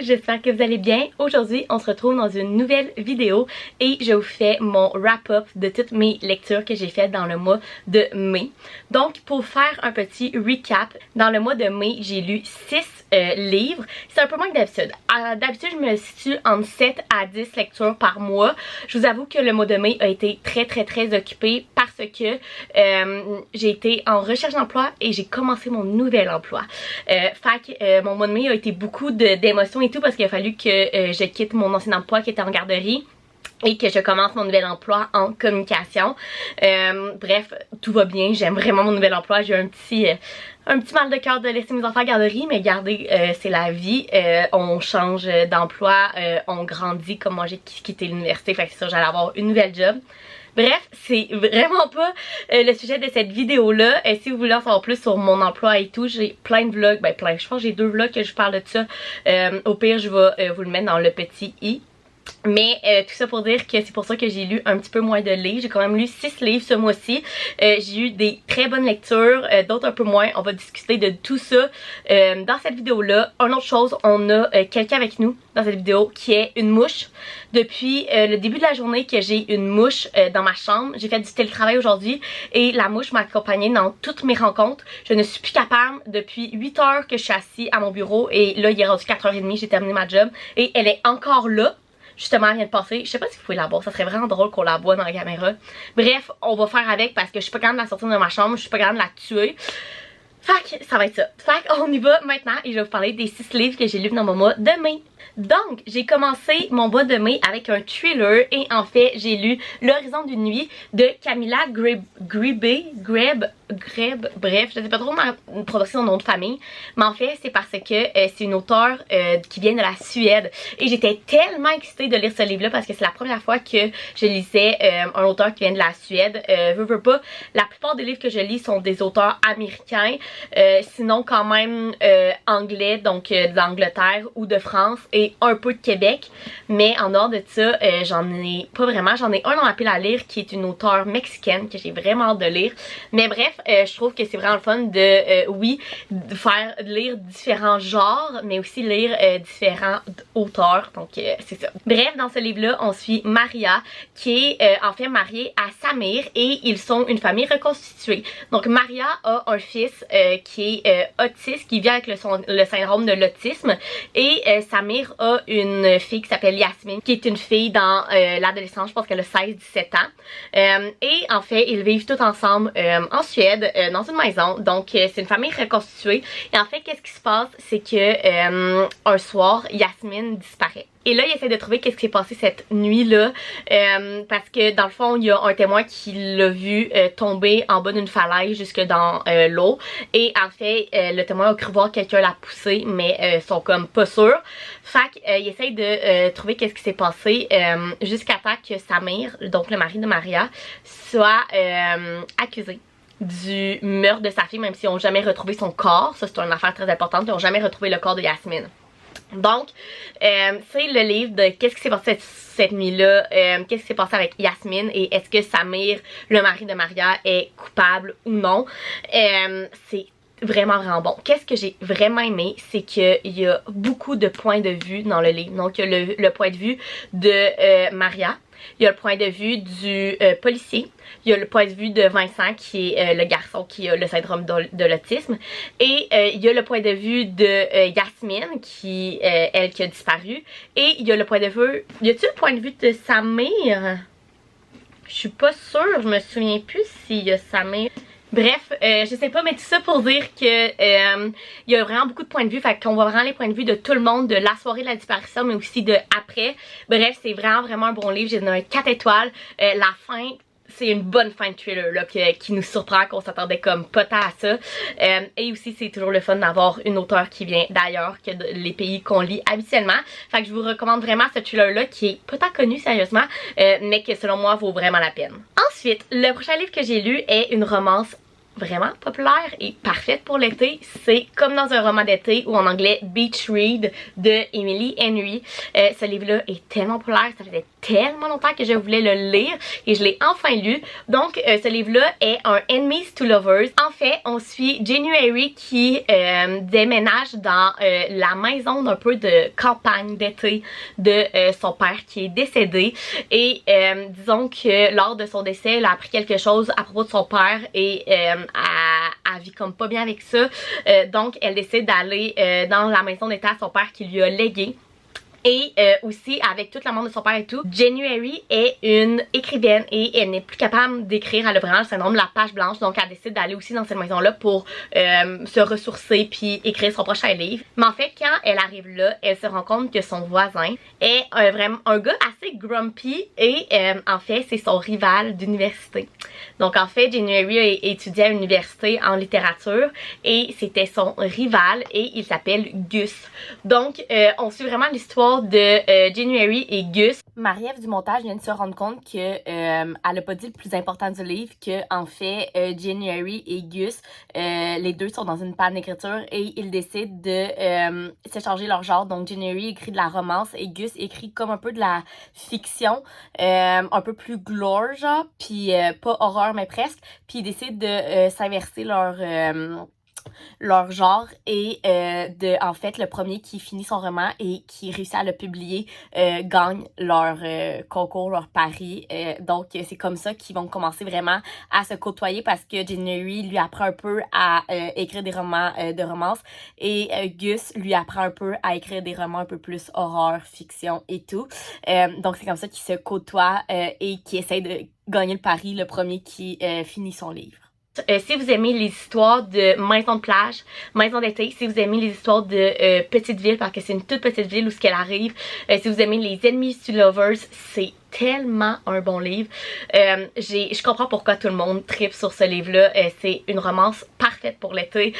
J'espère que vous allez bien. Aujourd'hui, on se retrouve dans une nouvelle vidéo et je vous fais mon wrap-up de toutes mes lectures que j'ai faites dans le mois de mai. Donc, pour faire un petit recap, dans le mois de mai, j'ai lu 6 livres. C'est un peu moins que d'habitude. D'habitude, je me situe entre 7 à 10 lectures par mois. Je vous avoue que le mois de mai a été très occupé parce que j'ai été en recherche d'emploi et j'ai commencé mon nouvel emploi. Mon mois de mai a été beaucoup d'émotions et tout parce qu'il a fallu que je quitte mon ancien emploi qui était en garderie et que je commence mon nouvel emploi en communication. Bref, tout va bien, j'aime vraiment mon nouvel emploi. J'ai un petit mal de cœur de laisser mes enfants à garderie, mais regardez, c'est la vie. On change d'emploi, on grandit, comme moi j'ai quitté l'université, fait que c'est sûr j'allais avoir une nouvelle job. Bref, c'est vraiment pas le sujet de cette vidéo-là. Si vous voulez en savoir plus sur mon emploi et tout, j'ai plein de vlogs, je pense que j'ai 2 vlogs que je parle de ça. Au pire, je vais vous le mettre dans le petit i. Mais tout ça pour dire que c'est pour ça que j'ai lu un petit peu moins de livres. J'ai quand même lu 6 livres ce mois-ci. J'ai eu des très bonnes lectures, d'autres un peu moins. On va discuter de tout ça dans cette vidéo-là. Une autre chose, on a quelqu'un avec nous dans cette vidéo qui est une mouche. Depuis le début de la journée que j'ai une mouche dans ma chambre. J'ai fait du télétravail aujourd'hui et la mouche m'a accompagnée dans toutes mes rencontres. Je ne suis plus capable depuis 8 heures que je suis assise à mon bureau et là il est rendu 4h30, j'ai terminé ma job et elle est encore là. Justement, elle vient de passer. Je sais pas si vous pouvez la voir. Ça serait vraiment drôle qu'on la voit dans la caméra. Bref, on va faire avec parce que je suis pas capable de la sortir de ma chambre. Je suis pas capable de la tuer. Fait que ça va être ça. Fait qu'on y va maintenant et je vais vous parler des 6 livres que j'ai lus dans mon mois de mai. Donc, j'ai commencé mon mois de mai avec un thriller et en fait, j'ai lu L'horizon d'une nuit de Camilla Grebe, bref, je sais pas trop ma prononciation son nom de famille, mais en fait, c'est parce que c'est une auteure qui vient de la Suède et j'étais tellement excitée de lire ce livre-là parce que c'est la première fois que je lisais un auteur qui vient de la Suède. Veux pas, la plupart des livres que je lis sont des auteurs américains, sinon quand même anglais, donc de l'Angleterre ou de France et un peu de Québec, mais en dehors de ça, j'en ai pas vraiment. J'en ai un dans ma pile à lire qui est une auteure mexicaine que j'ai vraiment hâte de lire, mais bref, je trouve que c'est vraiment le fun de, oui, de faire lire différents genres, mais aussi lire différents auteurs, donc c'est ça. Bref, dans ce livre-là, on suit Maria qui est en fait mariée à Samir et ils sont une famille reconstituée. Donc Maria a un fils qui est autiste, qui vit avec le syndrome de l'autisme et Samir a une fille qui s'appelle Yasmine, qui est une fille dans l'adolescence, je pense qu'elle a 16-17 ans. Et en fait, ils vivent tous ensemble en Suède, dans une maison. Donc, c'est une famille reconstituée. Et en fait, qu'est-ce qui se passe? C'est que un soir, Yasmine disparaît. Et là, il essaie de trouver qu'est-ce qui s'est passé cette nuit-là parce que dans le fond, il y a un témoin qui l'a vu tomber en bas d'une falaise jusque dans l'eau. Et en fait, le témoin a cru voir quelqu'un la pousser, mais sont comme pas sûrs. Fait qu'il essaie de trouver qu'est-ce qui s'est passé jusqu'à temps que Samir, donc le mari de Maria, soit accusé du meurtre de sa fille, même s'ils n'ont jamais retrouvé son corps. Ça, c'est une affaire très importante. Ils n'ont jamais retrouvé le corps de Yasmine. Donc, c'est le livre de qu'est-ce qui s'est passé cette nuit-là, qu'est-ce qui s'est passé avec Yasmine et est-ce que Samir, le mari de Maria, est coupable ou non. C'est vraiment bon. Qu'est-ce que j'ai vraiment aimé, c'est qu'il y a beaucoup de points de vue dans le livre. Donc, il y a le point de vue de Maria. Il y a le point de vue du policier, il y a le point de vue de Vincent qui est le garçon qui a le syndrome de l'autisme et il y a le point de vue de Yasmine qui elle qui a disparu et il y a le point de vue, y a-t-il le point de vue de Samir? Je suis pas sûre, je me souviens plus s'il y a Samir. Bref, je sais pas, mais tout ça pour dire que il y a vraiment beaucoup de points de vue, fait qu'on voit vraiment les points de vue de tout le monde, de la soirée de la disparition, mais aussi de après. Bref, c'est vraiment un bon livre, j'ai donné un 4 étoiles. La fin, c'est une bonne fin de thriller là, qui nous surprend, qu'on s'attendait comme pas tant à ça. Et aussi, c'est toujours le fun d'avoir une auteure qui vient d'ailleurs que les pays qu'on lit habituellement. Fait que je vous recommande vraiment ce thriller-là qui est pas tant connu sérieusement, mais qui selon moi vaut vraiment la peine. Ensuite, le prochain livre que j'ai lu est une romance vraiment populaire et parfaite pour l'été. C'est comme dans un roman d'été ou en anglais Beach Read de Emily Henry. Ce livre-là est tellement populaire, ça faisait tellement longtemps que je voulais le lire et je l'ai enfin lu. Donc ce livre-là est un Enemies to Lovers. En fait, on suit January qui déménage dans la maison d'un peu de campagne d'été de son père qui est décédé. Et disons que lors de son décès, elle a appris quelque chose à propos de son père et elle vit comme pas bien avec ça. Donc elle décide d'aller dans la maison d'été à son père qui lui a légué. Et aussi avec toute la monde de son père et tout, January est une écrivaine et elle n'est plus capable d'écrire. Elle a vraiment le syndrome de la page blanche, donc elle décide d'aller aussi dans cette maison-là pour se ressourcer puis écrire son prochain livre. Mais en fait, quand elle arrive là, elle se rend compte que son voisin est vraiment un gars assez grumpy et en fait, c'est son rival d'université. Donc en fait, January a étudié à l'université en littérature et c'était son rival et il s'appelle Gus. Donc on suit vraiment l'histoire de January et Gus. Marie-Ève du montage vient de se rendre compte que elle a pas dit le plus important du livre, que en fait January et Gus, les deux sont dans une panne d'écriture et ils décident de s'échanger leur genre. Donc January écrit de la romance et Gus écrit comme un peu de la fiction, un peu plus gore genre, puis pas horreur mais presque. Puis ils décident de s'inverser leur genre et en fait le premier qui finit son roman et qui réussit à le publier gagne leur concours, leur pari. Donc c'est comme ça qu'ils vont commencer vraiment à se côtoyer parce que January lui apprend un peu à écrire des romans de romance et Gus lui apprend un peu à écrire des romans un peu plus horreur, fiction et tout. Donc c'est comme ça qu'ils se côtoient et qui essayent de gagner le pari, le premier qui finit son livre. Si vous aimez les histoires de maison de plage, maison d'été, si vous aimez les histoires de petite ville, parce que c'est une toute petite ville où ce qu'elle arrive, si vous aimez les Enemies to Lovers, c'est tellement un bon livre. Je comprends pourquoi tout le monde tripe sur ce livre-là. C'est une romance parfaite pour l'été.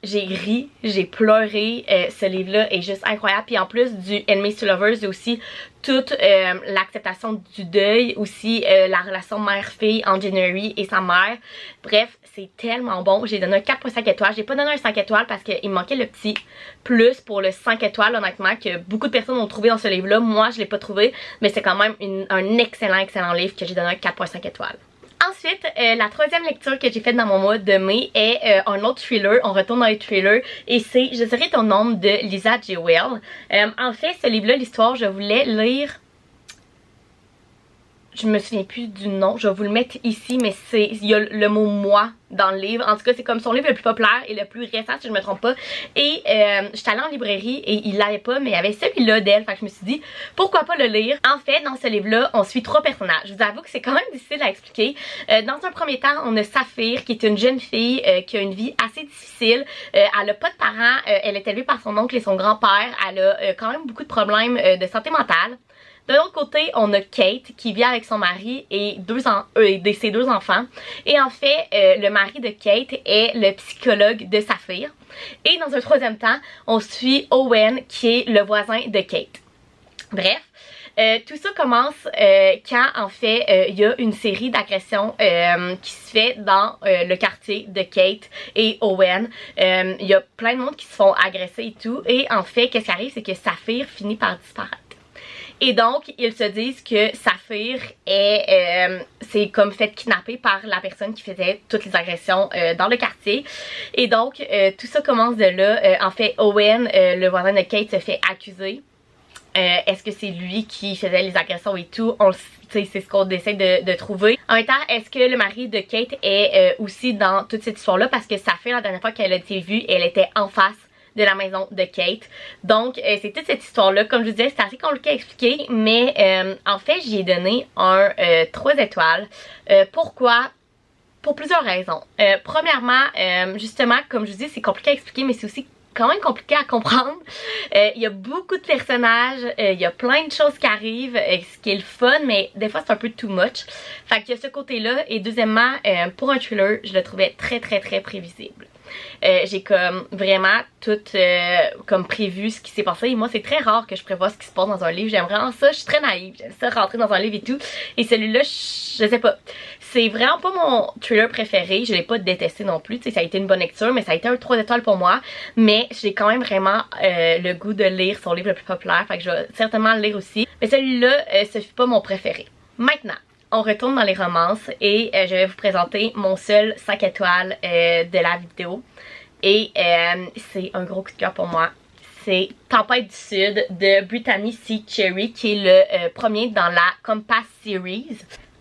J'ai ri, j'ai pleuré, ce livre-là est juste incroyable. Puis en plus du Enemies to Lovers, il y a aussi toute l'acceptation du deuil, aussi la relation mère-fille entre January et sa mère. Bref, c'est tellement bon. J'ai donné un 4.5 étoiles. J'ai pas donné un 5 étoiles parce qu'il me manquait le petit plus pour le 5 étoiles, honnêtement, que beaucoup de personnes ont trouvé dans ce livre-là. Moi, je l'ai pas trouvé, mais c'est quand même un excellent livre que j'ai donné un 4.5 étoiles. Ensuite, la troisième lecture que j'ai faite dans mon mois de mai est un autre thriller. On retourne dans les thrillers et c'est Je serai ton ombre de Lisa J. Well. En fait, ce livre-là, l'histoire, je voulais lire... Je me souviens plus du nom, je vais vous le mettre ici, mais il y a le mot moi dans le livre. En tout cas, c'est comme son livre le plus populaire et le plus récent, si je me trompe pas. Et j'étais allée en librairie et il l'avait pas, mais il y avait celui-là d'elle. Fait que je me suis dit, pourquoi pas le lire? En fait, dans ce livre-là, on suit 3 personnages. Je vous avoue que c'est quand même difficile à expliquer. Dans un premier temps, on a Saphir, qui est une jeune fille qui a une vie assez difficile. Elle a pas de parents, elle est élevée par son oncle et son grand-père. Elle a quand même beaucoup de problèmes de santé mentale. De l'autre côté, on a Kate qui vit avec son mari et ses 2 enfants. Et en fait, le mari de Kate est le psychologue de Saphir. Et dans un troisième temps, on suit Owen qui est le voisin de Kate. Bref. Tout ça commence quand en fait il y a une série d'agressions qui se fait dans le quartier de Kate et Owen. Il y a plein de monde qui se font agresser et tout. Et en fait, qu'est-ce qui arrive, c'est que Saphir finit par disparaître. Et donc, ils se disent que Saphir c'est comme fait kidnapper par la personne qui faisait toutes les agressions dans le quartier. Et donc, tout ça commence de là. En fait, Owen, le voisin de Kate, se fait accuser. Est-ce que c'est lui qui faisait les agressions et tout? C'est ce qu'on essaie de trouver. En même temps, est-ce que le mari de Kate est aussi dans toute cette histoire-là? Parce que Saphir, la dernière fois qu'elle a été vue, elle était en face de la maison de Kate. Donc, c'est toute cette histoire-là. Comme je vous disais, c'est assez compliqué à expliquer, mais en fait, j'y ai donné un 3 étoiles. Pourquoi? Pour plusieurs raisons. Premièrement, justement, comme je vous dis, c'est compliqué à expliquer, mais c'est aussi quand même compliqué à comprendre. Il y a beaucoup de personnages, il y a plein de choses qui arrivent, ce qui est le fun, mais des fois c'est un peu too much. Fait qu'il y a ce côté-là. Et deuxièmement, pour un thriller, je le trouvais très prévisible. J'ai comme vraiment tout comme prévu ce qui s'est passé et moi c'est très rare que je prévoie ce qui se passe dans un livre. J'aime vraiment ça, je suis très naïve, j'aime ça rentrer dans un livre et tout. Et celui-là, je sais pas, C'est vraiment pas mon thriller préféré, je l'ai pas détesté non plus, ça a été une bonne lecture, mais ça a été un 3 étoiles pour moi, mais j'ai quand même vraiment le goût de lire son livre le plus populaire, fait que je vais certainement le lire aussi, mais celui-là, ce fut pas mon préféré. Maintenant, on retourne dans les romances et je vais vous présenter mon seul 5 étoiles de la vidéo, et c'est un gros coup de cœur pour moi. C'est Tempête du Sud de Brittany C. Cherry, qui est le premier dans la Compass Series.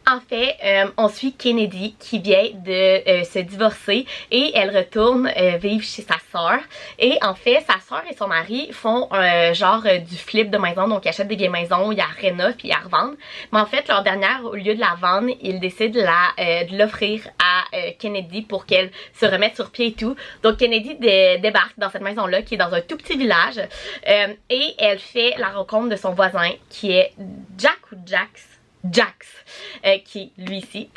En fait, on suit Kennedy qui vient de se divorcer et elle retourne vivre chez sa sœur. Et en fait, sa sœur et son mari font genre du flip de maison, donc ils achètent des vieilles maisons, ils la rénovent puis ils la revendent. Mais en fait, leur dernière, au lieu de la vendre, ils décident de l'offrir à Kennedy pour qu'elle se remette sur pied et tout. Donc Kennedy débarque dans cette maison-là qui est dans un tout petit village et elle fait la rencontre de son voisin qui est Jack ou Jax, qui lui ici.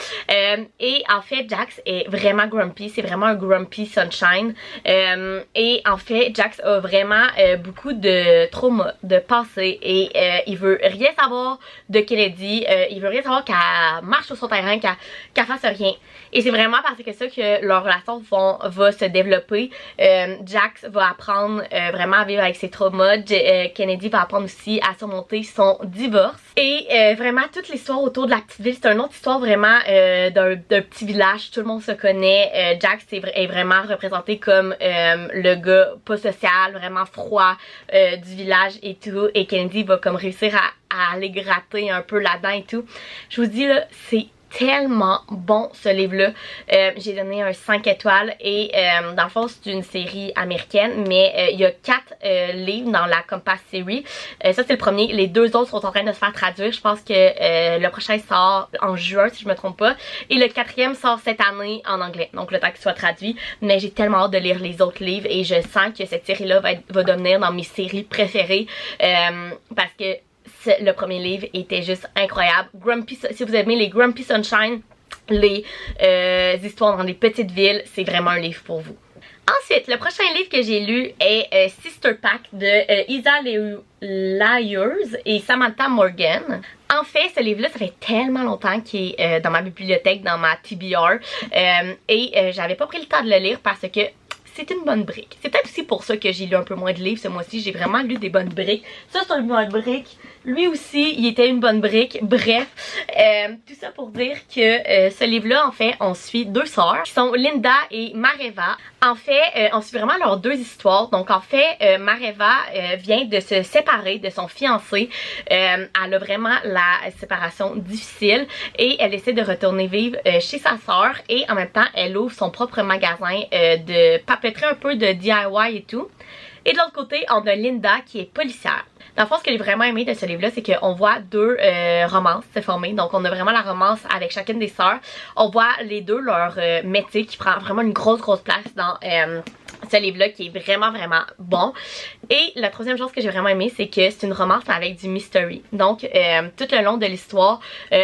Et en fait, Jax est vraiment grumpy, c'est vraiment un grumpy sunshine. Et en fait, Jax a vraiment beaucoup de trauma, de passé, et il veut rien savoir de Kennedy, il veut rien savoir qu'elle marche sur son terrain, qu'elle fasse rien. Et c'est vraiment parce que ça que leur relation va se développer. Jax va apprendre vraiment à vivre avec ses traumas. Kennedy va apprendre aussi à surmonter son divorce. Et vraiment toute l'histoire autour de la petite ville, c'est une autre histoire vraiment d'un petit village, tout le monde se connaît. Jax est vraiment représenté comme le gars pas social, vraiment froid du village et tout. Et Kennedy va comme réussir à aller gratter un peu là-dedans et tout. Je vous dis là, c'est tellement bon ce livre-là. J'ai donné un 5 étoiles et dans le fond c'est une série américaine, mais il y a 4 livres dans la Compass Series. Ça c'est le premier, les 2 autres sont en train de se faire traduire. Je pense que le prochain sort en juin si je me trompe pas, et le 4e sort cette année en anglais, donc le temps qu'il soit traduit. Mais j'ai tellement hâte de lire les autres livres et je sens que cette série-là va devenir dans mes séries préférées parce que le premier livre était juste incroyable. Grumpy, si vous aimez les Grumpy Sunshine, les histoires dans des petites villes, c'est vraiment un livre pour vous. Ensuite, le prochain livre que j'ai lu est Sister Pack de Isa Lyers et Samantha Morgan. En fait, ce livre-là, ça fait tellement longtemps qu'il est dans ma bibliothèque, dans ma TBR, et j'avais pas pris le temps de le lire parce que c'est une bonne brique. C'est peut-être aussi pour ça que j'ai lu un peu moins de livres ce mois-ci. J'ai vraiment lu des bonnes briques. Ça, c'est une bonne brique. Lui aussi, il était une bonne brique. Bref, tout ça pour dire que ce livre-là, en fait, on suit 2 sœurs qui sont Linda et Mareva. En fait, on suit vraiment leurs 2 histoires. Donc, en fait, Mareva vient de se séparer de son fiancé. Elle a vraiment la séparation difficile et elle essaie de retourner vivre chez sa sœur, et en même temps, elle ouvre son propre magasin de papeterie, un peu de DIY et tout. Et de l'autre côté, on a Linda qui est policière. Dans le fond, ce que j'ai vraiment aimé de ce livre-là, c'est qu'on voit 2 romances se former. Donc, on a vraiment la romance avec chacune des sœurs. On voit les 2, leur métier qui prend vraiment une grosse place dans ce livre-là, qui est vraiment bon. Et la 3e chose que j'ai vraiment aimé, c'est que c'est une romance avec du mystery. Donc, tout le long de l'histoire,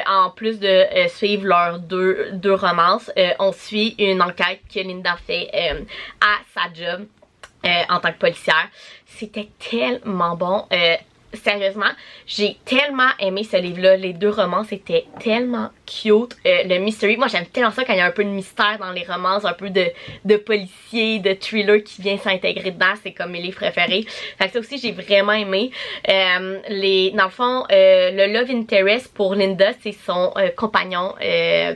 en plus de suivre leurs deux romances, on suit une enquête que Linda fait à sa job. En tant que policière. C'était tellement bon. Sérieusement, j'ai tellement aimé ce livre-là. Les 2 romances étaient tellement cute. Le mystery, moi j'aime tellement ça quand il y a un peu de mystère dans les romances, un peu de policier, de thriller qui vient s'intégrer dedans. C'est comme mes livres préférés. Fait que ça aussi j'ai vraiment aimé. Dans le fond, le love interest pour Linda, c'est son compagnon,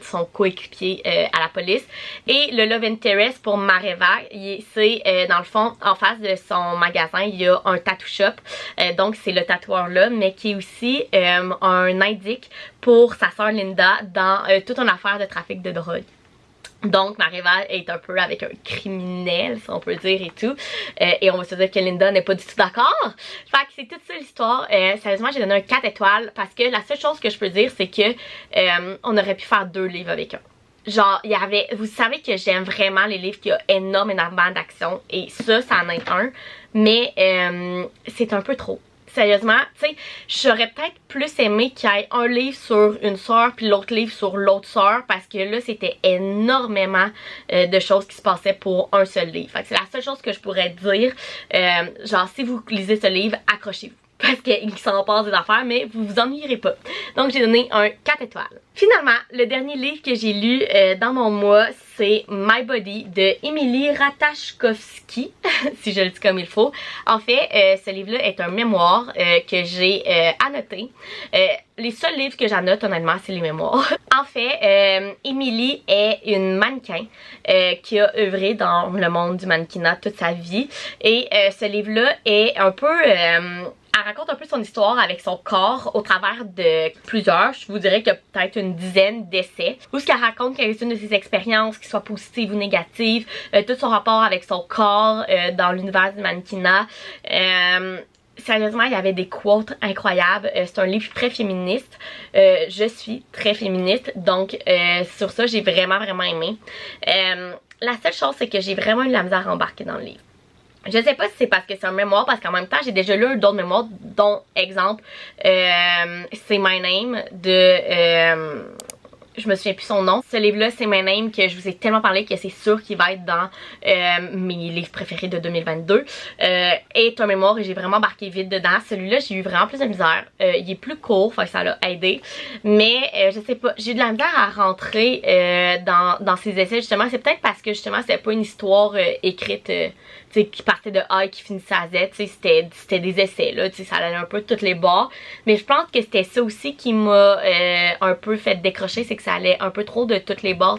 son coéquipier à la police. Et le love interest pour Mareva, c'est dans le fond, en face de son magasin, il y a un tattoo shop. Donc c'est le tatoueur là, mais qui est aussi un indique pour sa sœur Linda dans toute une affaire de trafic de drogue. Donc Mareva est un peu avec un criminel, si on peut dire, et tout. Et on va se dire que Linda n'est pas du tout d'accord. Fait que c'est toute ça l'histoire. Sérieusement, j'ai donné un 4 étoiles parce que la seule chose que je peux dire, c'est que on aurait pu faire 2 livres avec un. Genre, il y avait... Vous savez que j'aime vraiment les livres qui ont énormément d'action. Et ça en est un. Mais c'est un peu trop. Sérieusement, tu sais, j'aurais peut-être plus aimé qu'il y ait un livre sur une sœur puis l'autre livre sur l'autre sœur, parce que là c'était énormément de choses qui se passaient pour un seul livre. Fait que c'est la seule chose que je pourrais dire. Genre, si vous lisez ce livre, accrochez-vous. parce qu'il s'en passe des affaires, mais vous vous ennuierez pas. Donc j'ai donné un 4 étoiles. Finalement, le dernier livre que j'ai lu dans mon mois, c'est My Body de Emily Ratajkowski, si je le dis comme il faut. En fait, ce livre-là est un mémoire que j'ai annoté. Les seuls livres que j'annote, honnêtement, c'est les mémoires. En fait, Emily est une mannequin qui a œuvré dans le monde du mannequinat toute sa vie. Et ce livre-là est un peu... elle raconte un peu son histoire avec son corps au travers de plusieurs, je vous dirais qu'il y a peut-être une dizaine d'essais, où ce qu'elle raconte quelques-unes de ses expériences, qu'elles soient positives ou négatives, tout son rapport avec son corps dans l'univers du mannequinat. Sérieusement, il y avait des quotes incroyables. C'est un livre très féministe. Je suis très féministe, donc sur ça, j'ai vraiment aimé. La seule chose, c'est que j'ai vraiment eu de la misère à embarquer dans le livre. Je sais pas si c'est parce que c'est un mémoire, parce qu'en même temps, j'ai déjà lu d'autres mémoires, dont, exemple, C'est My Name de... je me souviens plus son nom. Ce livre-là, C'est My Name, que je vous ai tellement parlé que c'est sûr qu'il va être dans mes livres préférés de 2022. Est un mémoire et j'ai vraiment embarqué vite dedans. Celui-là, j'ai eu vraiment plus de misère. Il est plus court, fait que ça l'a aidé. Mais je sais pas, j'ai eu de la misère à rentrer dans ces essais, justement. C'est peut-être parce que, justement, c'était pas une histoire écrite... qui partait de A et qui finissait à Z, c'était des essais, là, ça allait un peu de toutes les bords. Mais je pense que c'était ça aussi qui m'a un peu fait décrocher, c'est que ça allait un peu trop de toutes les bords,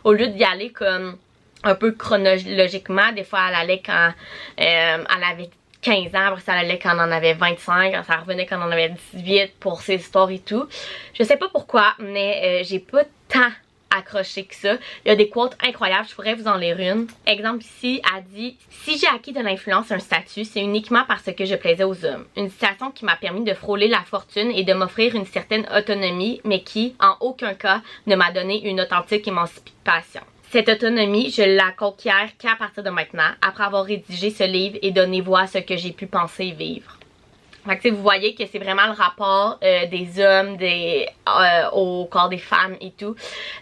au lieu d'y aller comme un peu chronologiquement. Des fois, elle allait quand elle avait 15 ans, après ça allait quand on en avait 25, ça revenait quand on en avait 18 pour ses histoires et tout. Je sais pas pourquoi, mais j'ai pas tant accroché que ça. Il y a des quotes incroyables, je pourrais vous en lire une. Exemple ici, elle dit « Si j'ai acquis de l'influence, un statut, c'est uniquement parce que je plaisais aux hommes. Une situation qui m'a permis de frôler la fortune et de m'offrir une certaine autonomie, mais qui, en aucun cas, ne m'a donné une authentique émancipation. Cette autonomie, je la conquiers qu'à partir de maintenant, après avoir rédigé ce livre et donné voix à ce que j'ai pu penser et vivre. » Fait que vous voyez que c'est vraiment le rapport des hommes au corps des femmes et tout.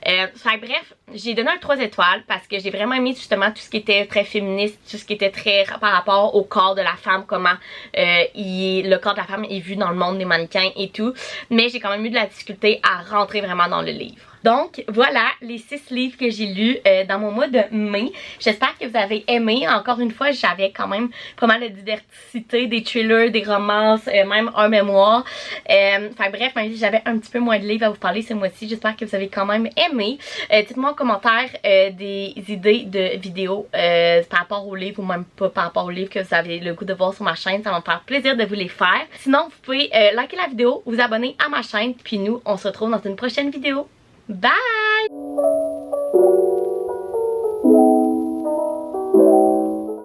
Fait que bref, j'ai donné un 3 étoiles parce que j'ai vraiment aimé justement tout ce qui était très féministe, tout ce qui était très par rapport au corps de la femme, comment le corps de la femme est vu dans le monde des mannequins et tout. Mais j'ai quand même eu de la difficulté à rentrer vraiment dans le livre. Donc voilà les 6 livres que j'ai lus dans mon mois de mai. J'espère que vous avez aimé. Encore une fois, j'avais quand même pas mal de diversité, des thrillers, des romances, même un mémoire. Enfin bref, même si j'avais un petit peu moins de livres à vous parler ce mois-ci, j'espère que vous avez quand même aimé. Dites-moi en commentaire des idées de vidéos par rapport aux livres ou même pas par rapport aux livres que vous avez le goût de voir sur ma chaîne. Ça va me faire plaisir de vous les faire. Sinon, vous pouvez liker la vidéo, vous abonner à ma chaîne, puis nous, on se retrouve dans une prochaine vidéo. Bye!